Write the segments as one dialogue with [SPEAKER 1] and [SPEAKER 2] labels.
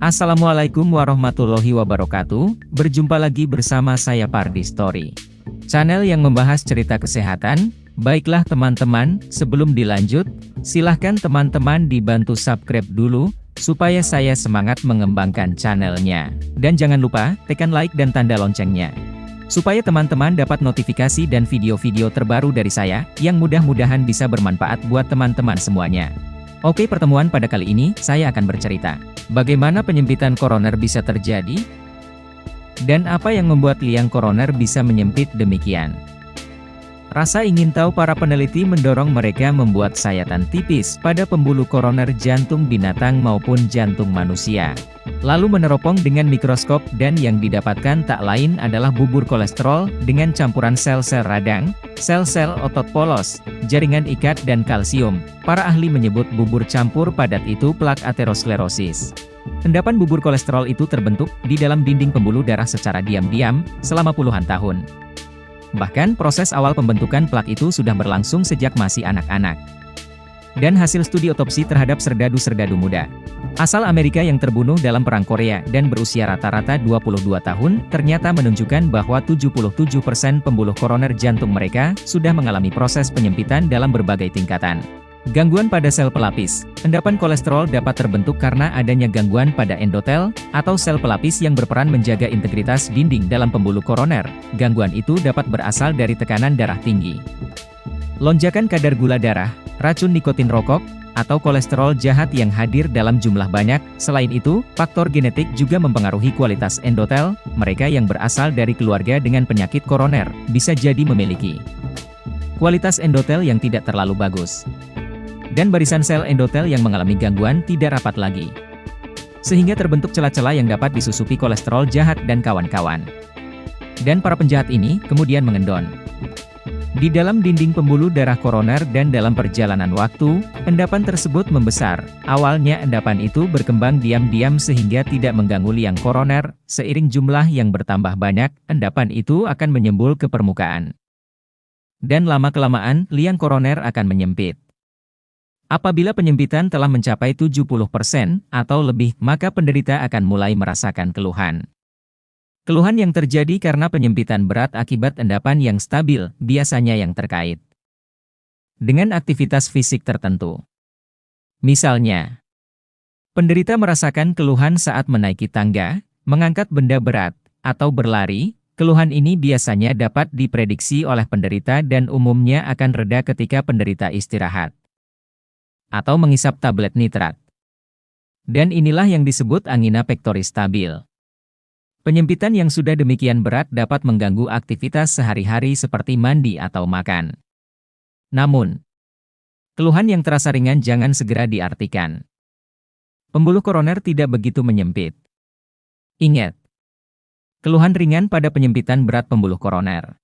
[SPEAKER 1] Assalamualaikum warahmatullahi wabarakatuh. Berjumpa lagi bersama saya Pardi Story, channel yang membahas cerita kesehatan. Baiklah teman-teman, sebelum dilanjut, silahkan teman-teman dibantu subscribe dulu, supaya saya semangat mengembangkan channelnya. Dan jangan lupa, tekan like dan tanda loncengnya, supaya teman-teman dapat notifikasi dan video-video terbaru dari saya, yang mudah-mudahan bisa bermanfaat buat teman-teman semuanya. Oke, pertemuan pada kali ini, saya akan bercerita bagaimana penyempitan koroner bisa terjadi, dan apa yang membuat liang koroner bisa menyempit demikian. Rasa ingin tahu para peneliti mendorong mereka membuat sayatan tipis pada pembuluh koroner jantung binatang maupun jantung manusia. Lalu meneropong dengan mikroskop dan yang didapatkan tak lain adalah bubur kolesterol dengan campuran sel-sel radang, sel-sel otot polos, jaringan ikat dan kalsium. Para ahli menyebut bubur campur padat itu plak aterosklerosis. Endapan bubur kolesterol itu terbentuk di dalam dinding pembuluh darah secara diam-diam selama puluhan tahun. Bahkan proses awal pembentukan plak itu sudah berlangsung sejak masih anak-anak. Dan hasil studi otopsi terhadap serdadu-serdadu muda asal Amerika yang terbunuh dalam Perang Korea dan berusia rata-rata 22 tahun, ternyata menunjukkan bahwa 77% pembuluh koroner jantung mereka sudah mengalami proses penyempitan dalam berbagai tingkatan. Gangguan pada sel pelapis. Endapan kolesterol dapat terbentuk karena adanya gangguan pada endotel, atau sel pelapis yang berperan menjaga integritas dinding dalam pembuluh koroner. Gangguan itu dapat berasal dari tekanan darah tinggi, lonjakan kadar gula darah, racun nikotin rokok, atau kolesterol jahat yang hadir dalam jumlah banyak. Selain itu, faktor genetik juga mempengaruhi kualitas endotel. Mereka yang berasal dari keluarga dengan penyakit koroner, bisa jadi memiliki kualitas endotel yang tidak terlalu bagus. Dan barisan sel endotel yang mengalami gangguan tidak rapat lagi, sehingga terbentuk celah-celah yang dapat disusupi kolesterol jahat dan kawan-kawan. Dan para penjahat ini kemudian mengendon di dalam dinding pembuluh darah koroner, dan dalam perjalanan waktu, endapan tersebut membesar. Awalnya endapan itu berkembang diam-diam sehingga tidak mengganggu liang koroner. Seiring jumlah yang bertambah banyak, endapan itu akan menyembul ke permukaan. Dan lama-kelamaan, liang koroner akan menyempit. Apabila penyempitan telah mencapai 70% atau lebih, maka penderita akan mulai merasakan keluhan. Keluhan yang terjadi karena penyempitan berat akibat endapan yang stabil, biasanya yang terkait dengan aktivitas fisik tertentu. Misalnya, penderita merasakan keluhan saat menaiki tangga, mengangkat benda berat, atau berlari. Keluhan ini biasanya dapat diprediksi oleh penderita dan umumnya akan reda ketika penderita istirahat atau menghisap tablet nitrat. Dan inilah yang disebut angina pectoris stabil. Penyempitan yang sudah demikian berat dapat mengganggu aktivitas sehari-hari seperti mandi atau makan. Namun, keluhan yang terasa ringan jangan segera diartikan pembuluh koroner tidak begitu menyempit. Ingat, keluhan ringan pada penyempitan berat pembuluh koroner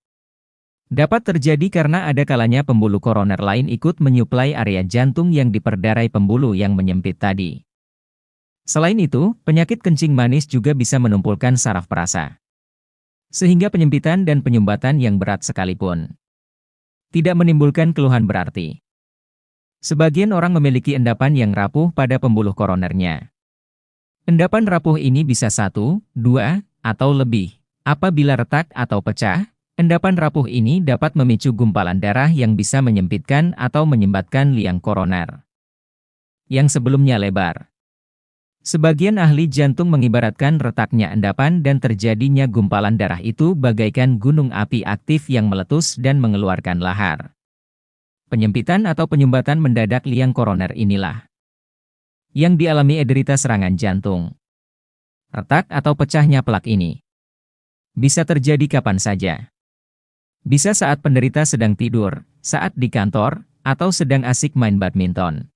[SPEAKER 1] dapat terjadi karena ada kalanya pembuluh koroner lain ikut menyuplai area jantung yang diperdarai pembuluh yang menyempit tadi. Selain itu, penyakit kencing manis juga bisa menumpulkan saraf perasa, sehingga penyempitan dan penyumbatan yang berat sekalipun tidak menimbulkan keluhan berarti. Sebagian orang memiliki endapan yang rapuh pada pembuluh koronernya. Endapan rapuh ini bisa 1, 2, atau lebih. Apabila retak atau pecah, endapan rapuh ini dapat memicu gumpalan darah yang bisa menyempitkan atau menyumbatkan liang koroner yang sebelumnya lebar. Sebagian ahli jantung mengibaratkan retaknya endapan dan terjadinya gumpalan darah itu bagaikan gunung api aktif yang meletus dan mengeluarkan lahar. Penyempitan atau penyumbatan mendadak liang koroner inilah yang dialami penderita serangan jantung. Retak atau pecahnya plak ini bisa terjadi kapan saja. Bisa saat penderita sedang tidur, saat di kantor, atau sedang asik main badminton.